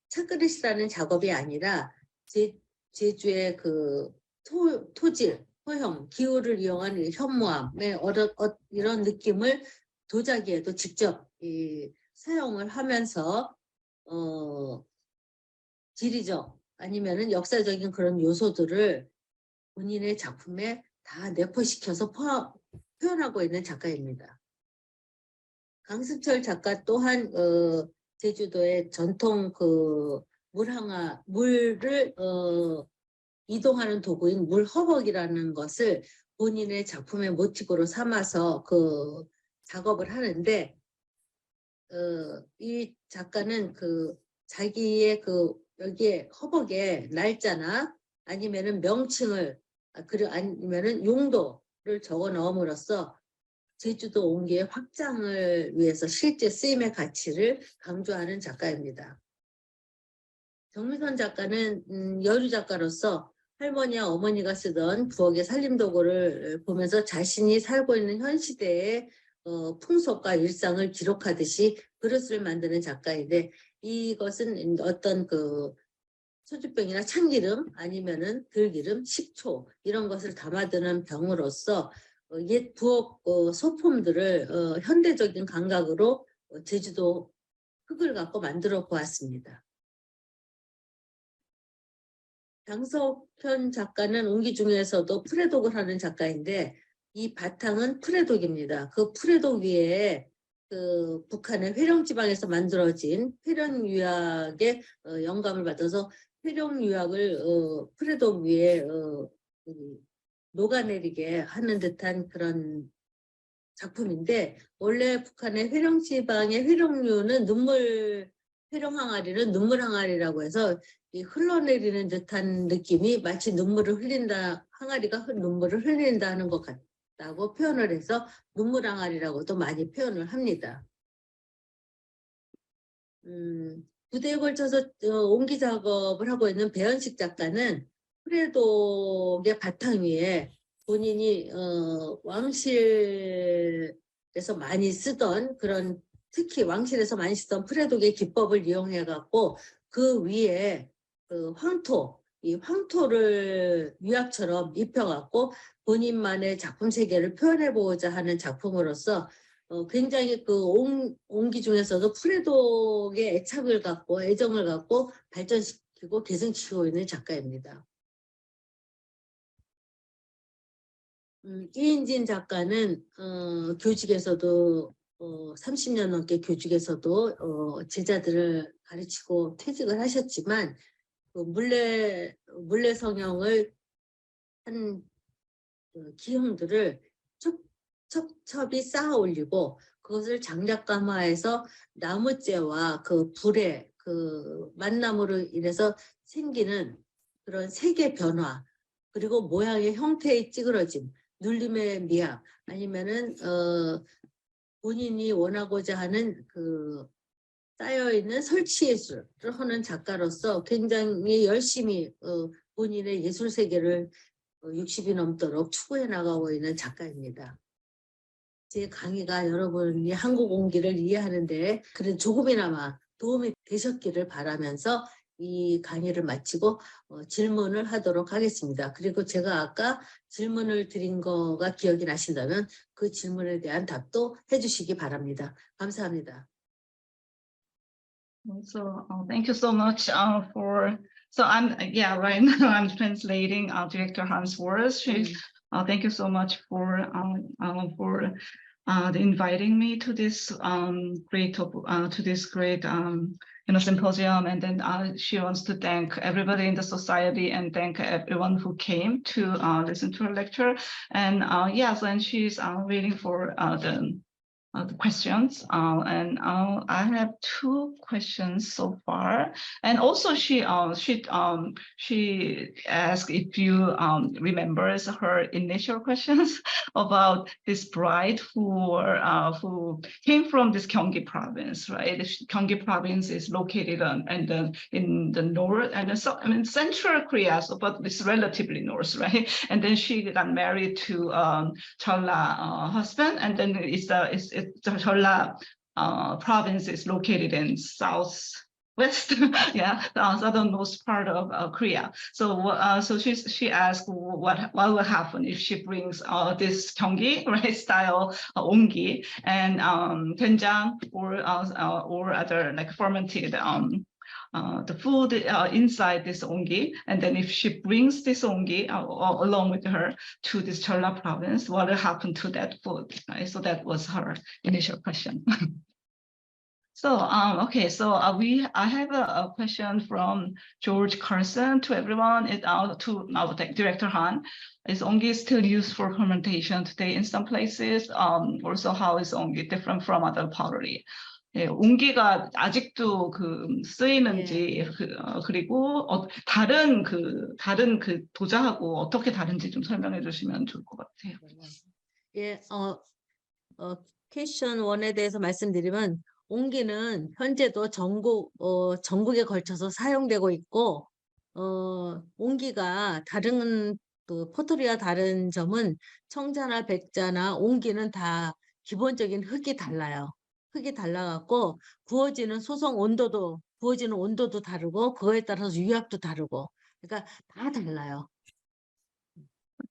차그릇이라는 작업이 아니라 제주의 그 토질, 토형, 기후를 이용한 현무암의 이런 느낌을 도자기에도 직접 사용을 하면서 지리적 아니면은 역사적인 그런 요소들을 본인의 작품에 다 내포시켜서 표현하고 있는 작가입니다. 강승철 작가 또한 제주도의 전통 그 물을 이동하는 도구인 물허벅이라는 것을 본인의 작품의 모티브로 삼아서 그 작업을 하는데 이 작가는 자기의 여기에 허벅에 날짜나 아니면은 명칭을 아니면은 용도를 적어 넣음으로써 제주도 옹기의 확장을 위해서 실제 쓰임의 가치를 강조하는 작가입니다. 정미선 작가는 여류 작가로서 할머니와 어머니가 쓰던 부엌의 살림도구를 보면서 자신이 살고 있는 현 시대의 풍속과 일상을 기록하듯이 그릇을 만드는 작가인데 이것은 어떤 소주병이나 참기름 아니면은 들기름, 식초 이런 것을 담아두는 병으로서 옛 부엌 소품들을 현대적인 감각으로 제주도 흙을 갖고 만들어 보았습니다. 장석현 작가는 옹기 중에서도 프레독을 하는 작가인데 이 바탕은 프레독입니다. 그 프레독 위에 북한의 회령지방에서 만들어진 회령유약의 영감을 받아서 회령유약을 프레독 위에 녹아내리게 하는 듯한 그런 작품인데 원래 북한의 회령지방의 회령류는 회령항아리는 눈물항아리라고 해서 이 흘러내리는 듯한 느낌이 마치 항아리가 눈물을 흘린다 하는 것 같다고 표현을 해서 눈물항아리라고도 많이 표현을 합니다. 부대에 걸쳐서 옹기 작업을 하고 있는 배현식 작가는 프레독의 바탕 위에 본인이 왕실에서 많이 쓰던 그런 특히 왕실에서 많이 쓰던 프레독의 기법을 이용해 갖고 그 위에 그 이 황토를 유약처럼 입혀 갖고 본인만의 작품 세계를 표현해 보고자 하는 작품으로서 굉장히 그 옹기 중에서도 프레독의 애착을 갖고 애정을 갖고 발전시키고 계승시키고 있는 작가입니다. 이인진 작가는 교직에서도 30년 넘게 교직에서도 제자들을 가르치고 퇴직을 하셨지만 그 물레 성형을 한 기형들을 첩첩이 쌓아 올리고 그것을 장작가마에서 나무재와 그 불의 그 만남으로 인해서 생기는 그런 색의 변화 그리고 모양의 형태의 찌그러짐, 눌림의 미학 아니면은 본인이 원하고자 하는 그 쌓여있는 설치 예술을 하는 작가로서 굉장히 열심히 본인의 예술 세계를 60이 넘도록 추구해 나가고 있는 작가입니다. 제 강의가 여러분이 한국 온기를 이해하는데 그런 조금이나마 도움이 되셨기를 바라면서 이 강의를 마치고 질문을 하도록 하겠습니다. 그리고 제가 아까 질문을 드린 거가 기억이 나신다면 그 질문에 대한 답도 해주시기 바랍니다. 감사합니다. So thank you so much for. So right now I'm translating Director Hans' words. Thank you so much for inviting me to this great symposium, and then she wants to thank everybody in the society and thank everyone who came to listen to her lecture. And yes, and she's waiting for the questions, and I have 2 questions so far. And also she asked if you remembers her initial questions about this bride who came from this Gyeonggi province, right? Gyeonggi province is located in the north and central Korea, so but it's relatively north, right? And then she got married to Cholla husband, and then the Cholla province is located in southwest, yeah, the southernmost part of Korea. So she asked what will happen if she brings this Gyeonggi, right, style ongi and doenjang or other like fermented the food inside this ongi, and then if she brings this ongi along with her to this Cholla province, what will happen to that food? Right? So that was her initial question. So okay, so I have a question from George Carson to everyone. To our Director Han. Is ongi still used for fermentation today in some places? Also, how is ongi different from other pottery? 예, 옹기가 아직도 쓰이는지 그리고 다른 도자하고 어떻게 다른지 좀 설명해 주시면 좋을 것 같아요. 예, 퀘스천 1에 대해서 말씀드리면 옹기는 현재도 전국에 걸쳐서 사용되고 있고 옹기가 다른 포터리와 다른 점은 청자나 백자나 옹기는 다 기본적인 흙이 달라요. 흙이 달라갖고 구워지는 온도도 다르고 그거에 따라서 유약도 다르고 그러니까 다 달라요.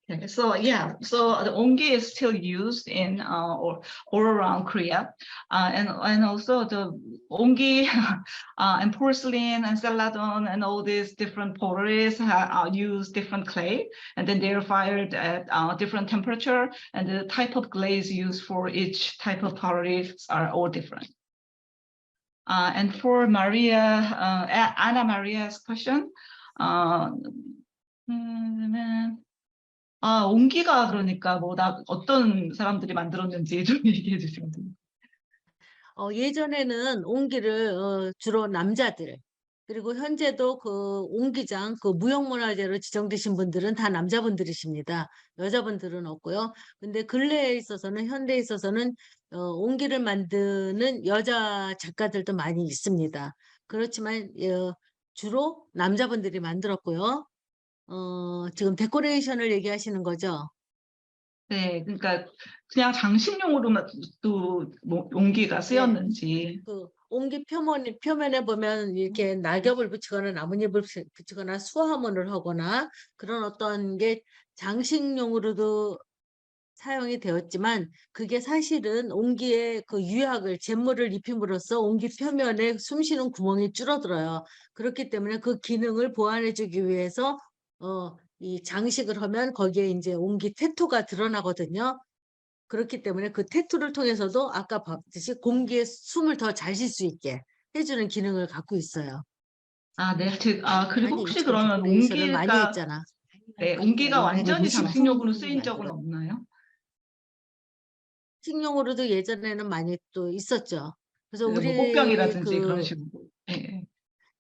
Okay, so yeah, so the ongi is still used in or around Korea, and also the ongi and porcelain and celadon and all these different potteries use different clay, and then they're fired at different temperature, and the type of glaze used for each type of potteries are all different. And for Anna Maria's question. 옹기가 그러니까 어떤 사람들이 만들었는지 좀 얘기해 주시면 됩니다. 예전에는 옹기를 주로 남자들 그리고 현재도 그 옹기장 무형문화재로 지정되신 분들은 다 남자분들이십니다. 여자분들은 없고요. 근데 근래에 있어서는 현대에 있어서는 옹기를 만드는 여자 작가들도 많이 있습니다. 그렇지만 주로 남자분들이 만들었고요. 지금 데코레이션을 얘기하시는 거죠? 네, 그러니까 그냥 장식용으로만 또 옹기가 쓰였는지. 그 옹기 표면에 보면 이렇게 낙엽을 붙이거나 나뭇잎을 붙이거나 수화문을 하거나 그런 어떤 게 장식용으로도 사용이 되었지만 그게 사실은 옹기의 그 유약을 잿물을 입힘으로써 옹기 표면에 숨쉬는 구멍이 줄어들어요. 그렇기 때문에 그 기능을 보완해주기 위해서 이 장식을 하면 거기에 이제 옹기 테토가 드러나거든요. 그렇기 때문에 그 테토를 통해서도 아까 봤듯이 공기에 숨을 더 잘 쉴 수 있게 해주는 기능을 갖고 있어요. 아, 네. 그리고 아니, 혹시 저 그러면 데코레이션을 많이 옹기가, 했잖아. 네, 옹기가 완전히 장식용으로 쓰인 만들어. 적은 없나요? 식용으로도 예전에는 많이 또 있었죠. 그래서 뭐 우리 꽃병이라든지 그런 식으로. 네.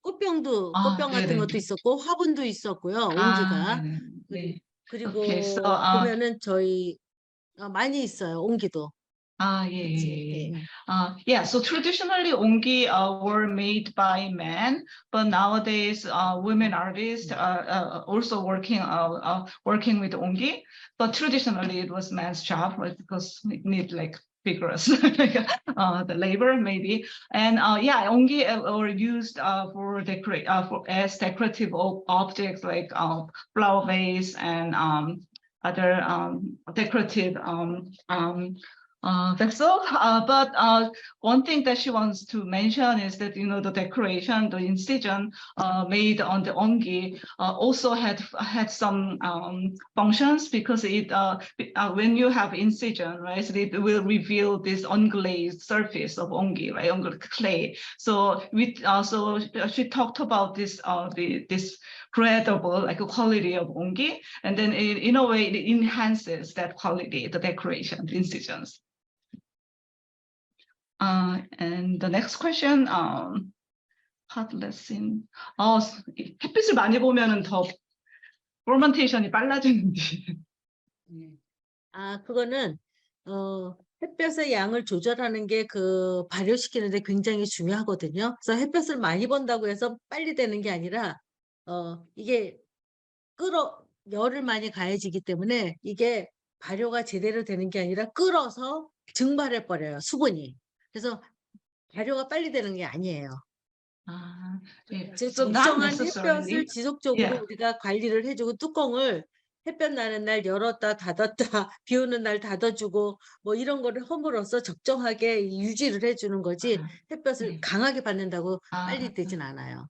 꽃병 같은 네네. 것도 있었고 화분도 있었고요. 옹기가. 네네. 네. Okay, so, 그리고 보면은 저희 많이 있어요. 옹기도. yeah, 같이. yeah. So traditionally, ongi were made by men, but nowadays, women artists are also working with ongi. But traditionally, it was men's job, right? Because it need like vigorous, the labor maybe. And yeah, ongi were used for as decorative objects like flower vase and other decorative vessel. But one thing that she wants to mention is that, you know, the decoration, the incision made on the ongi also had some functions, because it when you have incision, right, so it will reveal this unglazed surface of ongi, right, clay. So she talked about this this breathable, like a quality of ongi, and then in a way it enhances that quality, the decoration, the incisions. And the next question, hot lesson. 햇빛을 많이 보면은 더 fermentation이 빨라지는지. 그거는 햇볕의 양을 조절하는 게 그 발효시키는데 굉장히 중요하거든요. 그래서 햇볕을 많이 본다고 해서 빨리 되는 게 아니라 이게 열을 많이 가해지기 때문에 이게 발효가 제대로 되는 게 아니라 끓어서 증발해 버려요, 수분이. 그래서 발효가 빨리 되는 게 아니에요. 예. 즉 So not 적정한 necessarily. 햇볕을 지속적으로 Yeah. 우리가 관리를 해주고 뚜껑을 햇볕 나는 날 열었다 닫았다 비 오는 날 닫아주고 뭐 이런 거를 함으로써 적정하게 유지를 해주는 거지 햇볕을 강하게 받는다고 빨리 되진 않아요.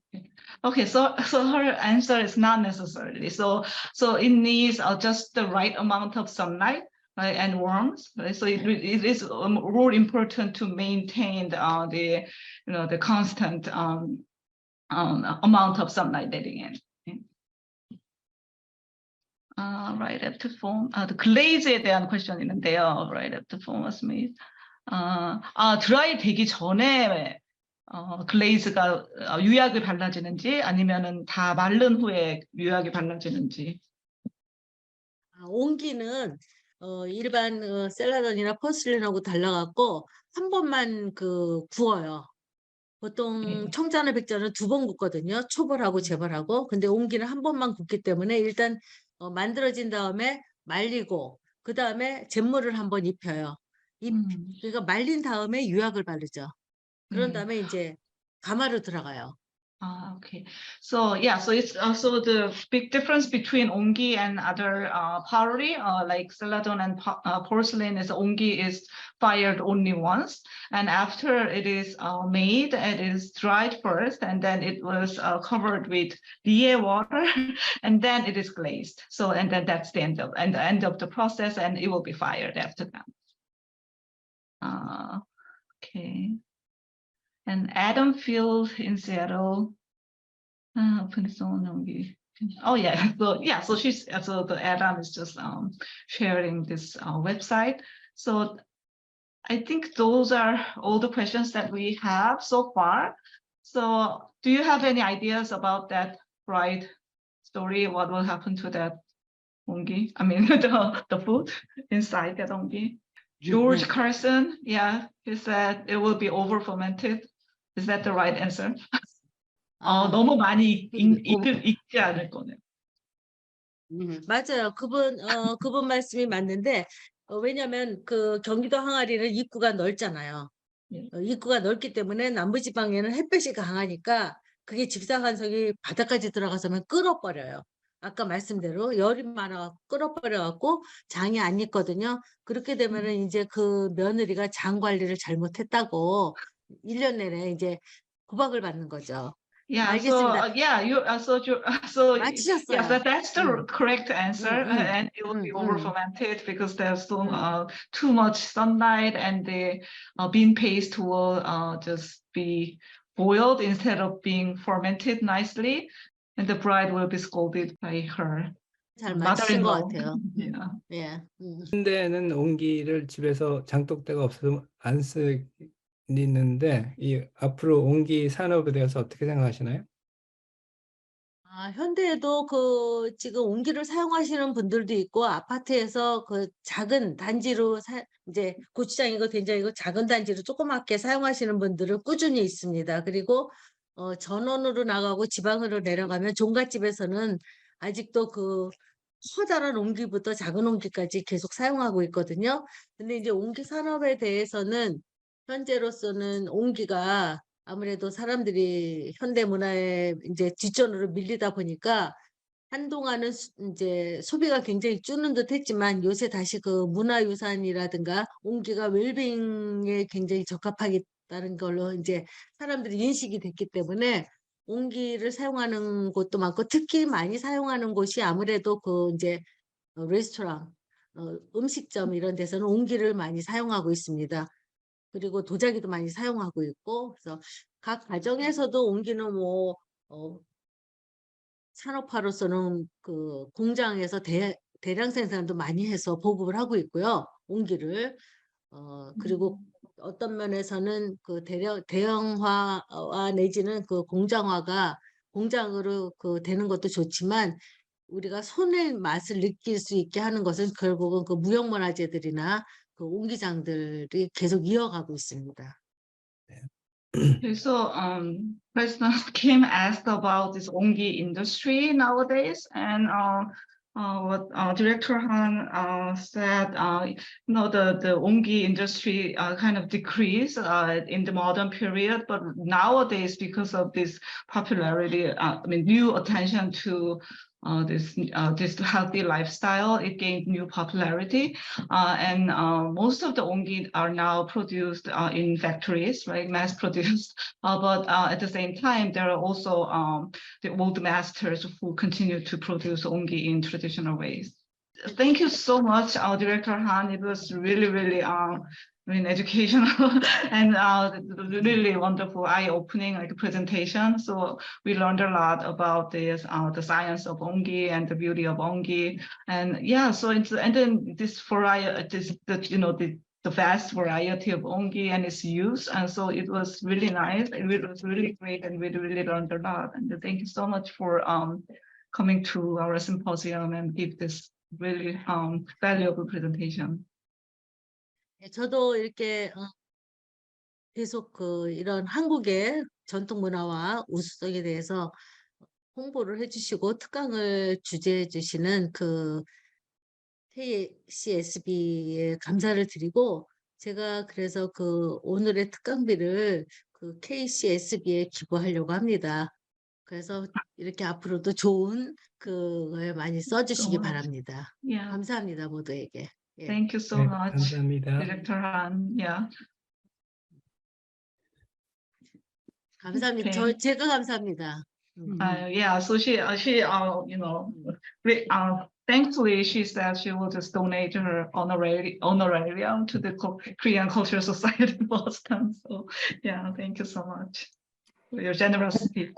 Okay, so her answer is not necessarily. So it needs just the right amount of sunlight, right, and warmth. Right? So it is more important to maintain the you know, the constant amount of sunlight letting in. Right after foam, the glaze에 대한 question 있는데요. Right after foam was made. 드라이 되기 전에 글레이즈가 유약을 발라지는지 아니면은 다 마른 후에 유약이 발라지는지. 옹기는 일반 셀라던이나 포슬린하고 달라갖고 한 번만 구워요. 보통 청자나 백자는 2번 굽거든요. 초벌하고 재벌하고. 근데 옹기는 한 번만 굽기 때문에 일단 만들어진 다음에 말리고 그 다음에 잿물을 한번 입혀요. 그러니까 말린 다음에 유약을 바르죠. 그런 다음에 이제 가마로 들어가요. Okay. So yeah, so it's also the big difference between ongi and other pottery, like celadon and porcelain, is ongi is fired only once, and after it is made, it is dried first, and then it was covered with lieh water, and then it is glazed. So and then that's the end of the process, and it will be fired after that. Okay. And Adam Field in Seattle. Open source. Oh yeah, so the Adam is just sharing this website. So I think those are all the questions that we have so far. So do you have any ideas about that bride story? What will happen to that ongi? I mean the food inside that ongi. George Carson, yeah, he said it will be over fermented. Is that the right answer? 너무 많이 익지 않을 거네요. 맞아요. 그분 말씀이 맞는데, 왜냐면 그 경기도 항아리는 입구가 넓잖아요. 예. 입구가 넓기 때문에 남부지방에는 햇볕이 강하니까 그게 직사광선이 바닥까지 들어가서면 끓어버려요. 아까 말씀대로 열이 많아 끓어버려갖고 장이 안 익거든요. 그렇게 되면은 이제 그 며느리가 장 관리를 잘못했다고 1년 내내 이제 구박을 받는 거죠. Yeah, so 알겠습니다. yeah, so yes, 맞히셨어요. that's the correct answer, and it will be over 음. fermented because there's so 음. too much sunlight, and the bean paste will just be boiled instead of being fermented nicely, and the bride will be scolded by her 잘 맞히신 것 mother-in-law. 같아요. Yeah. 예. 현대에는 옹기를 집에서 장독대가 없어서 안 쓰는데 이 앞으로 옹기 산업에 대해서 어떻게 생각하시나요? 현대에도 지금 옹기를 사용하시는 분들도 있고, 아파트에서 그 작은 단지로 이제 고추장이고 된장이고 작은 단지로 조그맣게 사용하시는 분들은 꾸준히 있습니다. 그리고 전원으로 나가고 지방으로 내려가면 종갓집에서는 아직도 그 커다란 옹기부터 작은 옹기까지 계속 사용하고 있거든요. 근데 이제 옹기 산업에 대해서는 현재로서는 옹기가 아무래도 사람들이 현대 문화에 이제 뒷전으로 밀리다 보니까 한동안은 이제 소비가 굉장히 줄는 듯 했지만 요새 다시 그 문화유산이라든가 옹기가 웰빙에 굉장히 적합하겠다는 걸로 이제 사람들이 인식이 됐기 때문에 옹기를 사용하는 곳도 많고, 특히 많이 사용하는 곳이 아무래도 그 이제 레스토랑, 음식점 이런 데서는 옹기를 많이 사용하고 있습니다. 그리고 도자기도 많이 사용하고 있고, 그래서 각 가정에서도 옹기는 뭐 산업화로서는 그 공장에서 대량 생산도 많이 해서 보급을 하고 있고요. 옹기를. 그리고 어떤 면에서는 그 대형화와 내지는 그 공장으로 되는 것도 좋지만, 우리가 손의 맛을 느낄 수 있게 하는 것은 결국은 그 무형문화재들이나 그 옹기장들이 계속 이어가고 있습니다. Okay, so President Kim asked about this ongi industry nowadays, and what Director Han said, the ongi industry kind of decreased in the modern period, but nowadays because of this popularity, new attention to this healthy lifestyle, it gained new popularity, and most of the ongi are now produced in factories, right, mass produced. But at the same time, there are also the old masters who continue to produce ongi in traditional ways. Thank you so much, Director Han. It was really educational and really wonderful, eye-opening presentation. So we learned a lot about this, the science of ongi and the beauty of ongi, and yeah. So then this variety, the vast variety of ongi and its use, and so it was really nice. It was really great, and we really learned a lot. And thank you so much for coming to our symposium and give this really valuable presentation. 저도 이렇게 계속 이런 한국의 전통 문화와 우수성에 대해서 홍보를 해주시고 특강을 주재해 주시는 그 KCSB에 감사를 드리고, 제가 그래서 그 오늘의 특강비를 그 KCSB에 기부하려고 합니다. 그래서 이렇게 앞으로도 좋은 그걸 많이 써주시기 바랍니다. Yeah. 감사합니다, 모두에게. 예. Thank you so 네, much, 감사합니다. Director Han. Yeah. 감사합니다. Okay. 제가 감사합니다. Yeah. So she thankfully she said she will just donate her honorarium to the Korean Cultural Society of Boston. So yeah, thank you so much for your generosity.